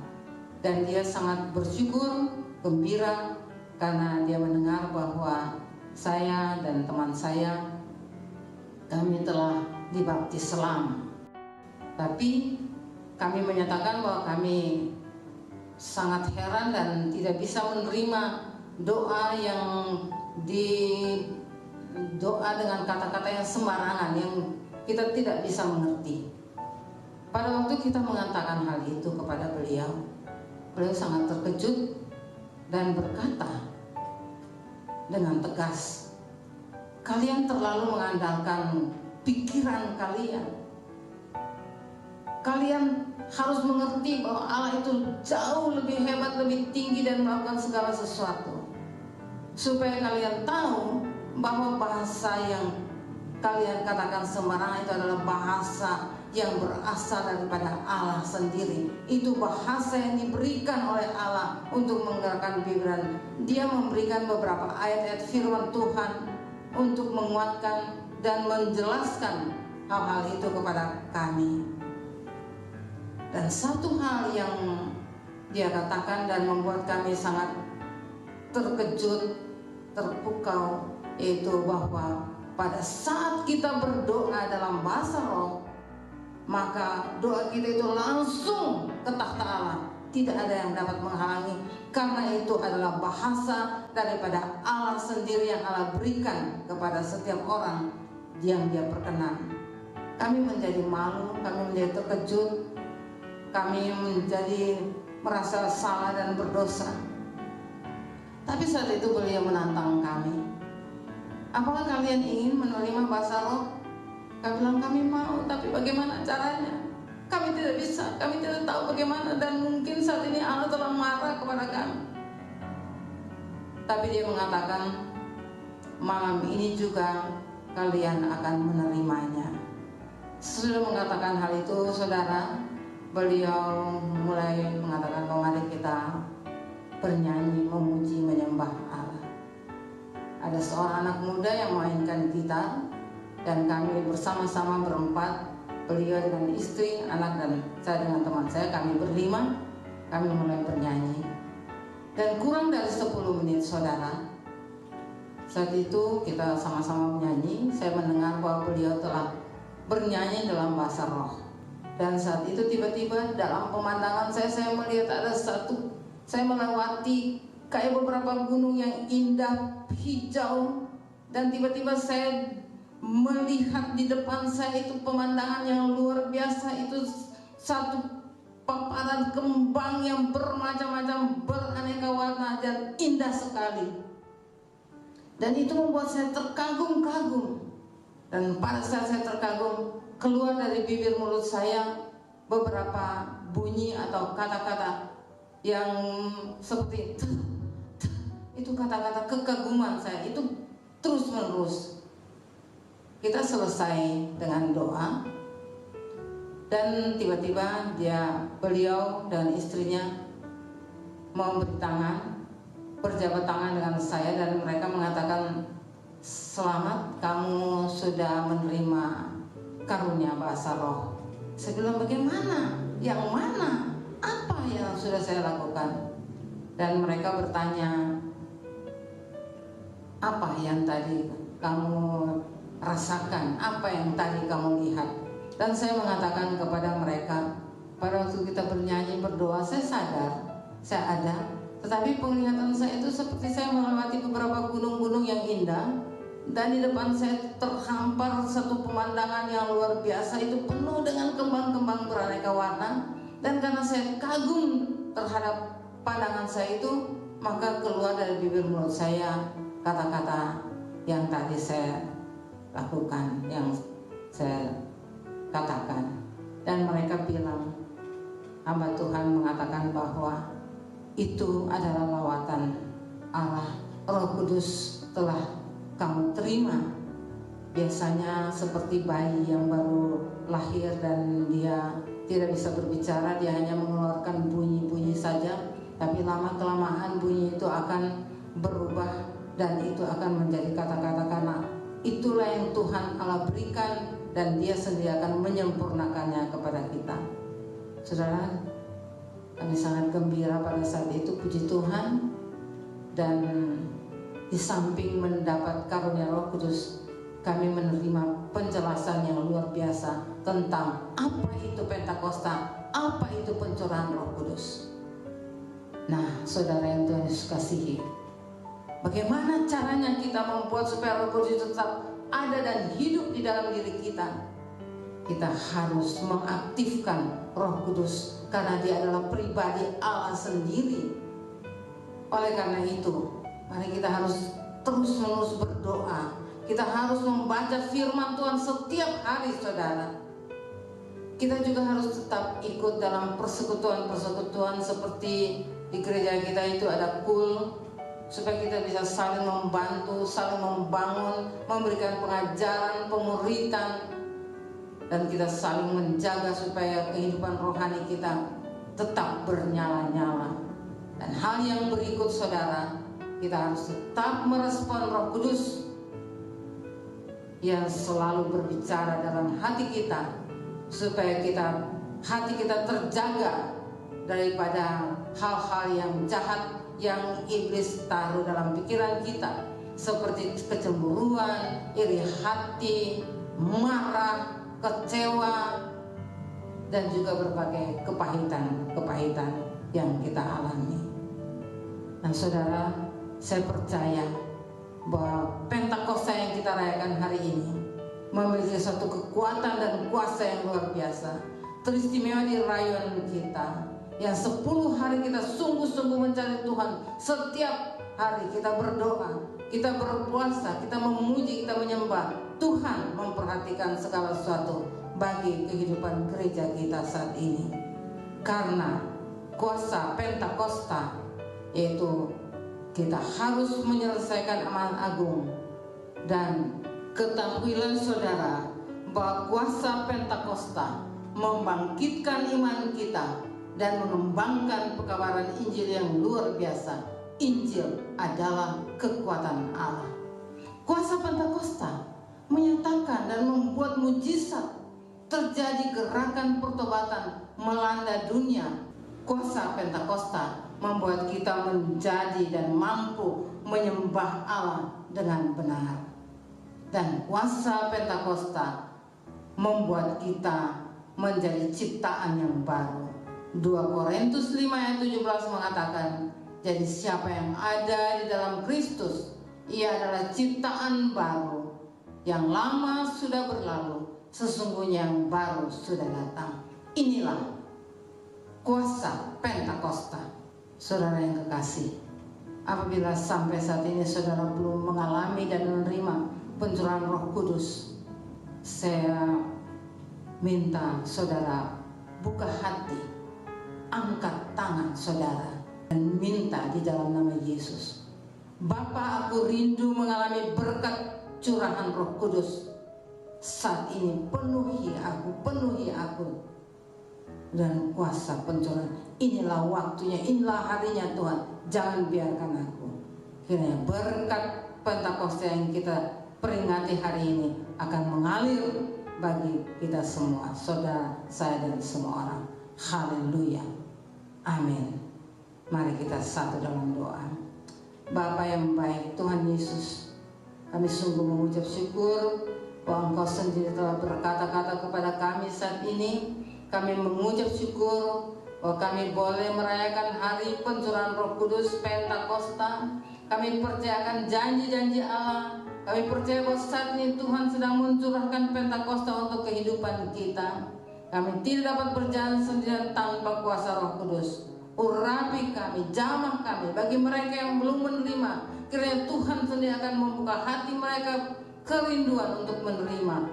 S4: Dan dia sangat bersyukur, gembira, karena dia mendengar bahwa saya dan teman saya, kami telah dibaptis selam. Tapi kami menyatakan bahwa kami sangat heran dan tidak bisa menerima doa yang doa dengan kata-kata yang sembarangan, yang kita tidak bisa mengerti. Pada waktu kita mengatakan hal itu kepada beliau, beliau sangat terkejut dan berkata dengan tegas, "Kalian terlalu mengandalkan pikiran kalian. Kalian harus mengerti bahwa Allah itu jauh lebih hebat, lebih tinggi dan melakukan segala sesuatu. Supaya kalian tahu bahwa bahasa yang kalian katakan sembarangan itu adalah bahasa yang berasal daripada Allah sendiri. Itu bahasa yang diberikan oleh Allah untuk menggerakkan pikiran. Dia memberikan beberapa ayat-ayat firman Tuhan untuk menguatkan dan menjelaskan hal-hal itu kepada kami. Dan satu hal yang dia katakan dan membuat kami sangat terkejut, terpukau, yaitu bahwa pada saat kita berdoa dalam bahasa roh, maka doa kita itu langsung ke takhta Allah. Tidak ada yang dapat menghalangi, karena itu adalah bahasa daripada Allah sendiri yang Allah berikan kepada setiap orang yang dia perkenan. Kami menjadi malu, kami menjadi terkejut, kami menjadi merasa salah dan berdosa. Tapi saat itu beliau menantang kami, "Apakah kalian ingin menerima bahasa roh?" Kami bilang kami mau, tapi bagaimana caranya? Kami tidak bisa, kami tidak tahu bagaimana, dan mungkin saat ini Allah telah marah kepada kami. Tapi dia mengatakan, "Malam ini juga kalian akan menerimanya." Sesudah mengatakan hal itu, saudara, beliau mulai mengatakan bahwa mari kita bernyanyi, memuji, menyembah Allah. Ada seorang anak muda yang memainkan gitar, dan kami bersama-sama berempat, beliau dengan istri, anak, dan saya dengan teman saya, kami berlima, kami mulai bernyanyi. Dan kurang dari 10 menit, saudara, saat itu kita sama-sama menyanyi, saya mendengar bahwa beliau telah bernyanyi dalam bahasa roh. Dan saat itu tiba-tiba dalam pemandangan saya melihat ada saya melewati kayak beberapa gunung yang indah, hijau, dan tiba-tiba saya melihat di depan saya itu pemandangan yang luar biasa. Itu satu paparan kembang yang bermacam-macam, beraneka warna dan indah sekali. Dan itu membuat saya terkagum-kagum. Dan pada saat saya terkagum, keluar dari bibir mulut saya beberapa bunyi atau kata-kata yang seperti itu, kata-kata kekaguman saya itu terus menerus. Kita selesai dengan doa, dan tiba-tiba beliau dan istrinya memberi tangan, berjabat tangan dengan saya, dan mereka mengatakan, "Selamat, kamu sudah menerima karunia bahasa roh." Saya bilang, "Bagaimana? Yang mana? Apa yang sudah saya lakukan?" Dan mereka bertanya, "Apa yang tadi kamu rasakan? Apa yang tadi kamu lihat?" Dan saya mengatakan kepada mereka, pada waktu kita bernyanyi, berdoa, saya sadar, saya ada, tetapi penglihatan saya itu seperti saya melewati beberapa gunung-gunung yang indah, dan di depan saya terhampar satu pemandangan yang luar biasa, itu penuh dengan kembang-kembang beraneka warna. Dan karena saya kagum terhadap pandangan saya itu, maka keluar dari bibir mulut saya kata-kata yang tadi saya lakukan, yang saya katakan. Dan mereka bilang, hamba Tuhan mengatakan bahwa itu adalah lawatan Allah, Roh Kudus telah kamu terima. Biasanya seperti bayi yang baru lahir dan dia tidak bisa berbicara, dia hanya mengeluarkan bunyi-bunyi saja. tapi lama-kelamaan bunyi itu akan berubah dan itu akan menjadi kata-kata, karena itulah yang Tuhan Allah berikan dan Dia sendiri akan menyempurnakannya kepada kita. Saudara, kami sangat gembira pada saat itu, puji Tuhan. Dan di samping mendapat karunia Roh Kudus, kami menerima penjelasan yang luar biasa tentang apa itu Pentakosta, apa itu pencurahan Roh Kudus. Nah, saudara yang Tuhan Yesus kasihi, bagaimana caranya kita membuat supaya Roh Kudus tetap ada dan hidup di dalam diri kita? Kita harus mengaktifkan Roh Kudus karena Dia adalah pribadi Allah sendiri. Oleh karena itu, mari kita harus terus-menerus berdoa. Kita harus membaca firman Tuhan setiap hari, saudara. Kita juga harus tetap ikut dalam persekutuan-persekutuan seperti di gereja kita itu ada KUL, supaya kita bisa saling membantu, saling membangun, memberikan pengajaran, pemuritan, dan kita saling menjaga supaya kehidupan rohani kita tetap bernyala-nyala. Dan hal yang berikut, saudara, kita harus tetap merespon Roh Kudus yang selalu berbicara dalam hati kita, supaya hati kita terjaga daripada hal-hal yang jahat yang iblis taruh dalam pikiran kita, seperti kecemburuan, iri hati, marah, kecewa, dan juga berbagai kepahitan yang kita alami. Nah, saudara, saya percaya bahwa Pentakosta yang kita rayakan hari ini memiliki suatu kekuatan dan kuasa yang luar biasa, teristimewa di rayuan kita, yang 10 hari kita sungguh-sungguh mencari Tuhan. Setiap hari kita berdoa, kita berpuasa, kita memuji, kita menyembah. Tuhan memperhatikan segala sesuatu bagi kehidupan gereja kita saat ini, karena kuasa Pentakosta, yaitu kita harus menyelesaikan amanat agung. Dan ketahuilah, saudara, bahwa kuasa Pentakosta membangkitkan iman kita dan mengembangkan pekabaran Injil yang luar biasa. Injil adalah kekuatan Allah. Kuasa Pentakosta menyatakan dan membuat mujizat, terjadi gerakan pertobatan melanda dunia. Kuasa Pentakosta membuat kita menjadi dan mampu menyembah Allah dengan benar. Dan kuasa Pentakosta membuat kita menjadi ciptaan yang baru. 2 Korintus 5 ayat 17 mengatakan, jadi siapa yang ada di dalam Kristus, ia adalah ciptaan baru. Yang lama sudah berlalu, sesungguhnya yang baru sudah datang. Inilah kuasa Pentakosta. Saudara yang kekasih, apabila sampai saat ini saudara belum mengalami dan menerima pencurahan Roh Kudus, saya minta saudara buka hati, angkat tangan saudara, dan minta di dalam nama Yesus. Bapa, aku rindu mengalami berkat curahan Roh Kudus. Saat ini penuhi aku dan kuasa pencurahan. Inilah waktunya, inilah harinya Tuhan. Jangan biarkan aku. Kiranya berkat Pentakosta yang kita peringati hari ini akan mengalir bagi kita semua, saudara saya dan semua orang. Haleluya. Amin. Mari kita satu dalam doa. Bapa yang baik, Tuhan Yesus, kami sungguh mengucap syukur bahwa Engkau sendiri telah berkata-kata kepada kami saat ini. Kami mengucap syukur bahwa kami boleh merayakan hari pencurahan Roh Kudus Pentakosta. Kami percayakan janji-janji Allah. Kami percaya bahwa saat ini Tuhan sedang mencurahkan Pentakosta untuk kehidupan kita. Kami tidak dapat berjalan sendirian tanpa kuasa Roh Kudus. Urapi kami, jamah kami. Bagi mereka yang belum menerima, kiranya Tuhan sendiri akan membuka hati mereka kerinduan untuk menerima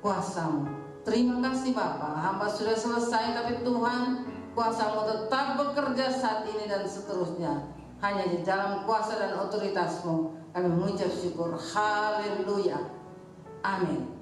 S4: kuasa-Mu. Terima kasih Bapa, hamba sudah selesai, tapi Tuhan, kuasa-Mu tetap bekerja saat ini dan seterusnya. Hanya di dalam kuasa dan otoritas-Mu kami mengucap syukur. Haleluya. Amin.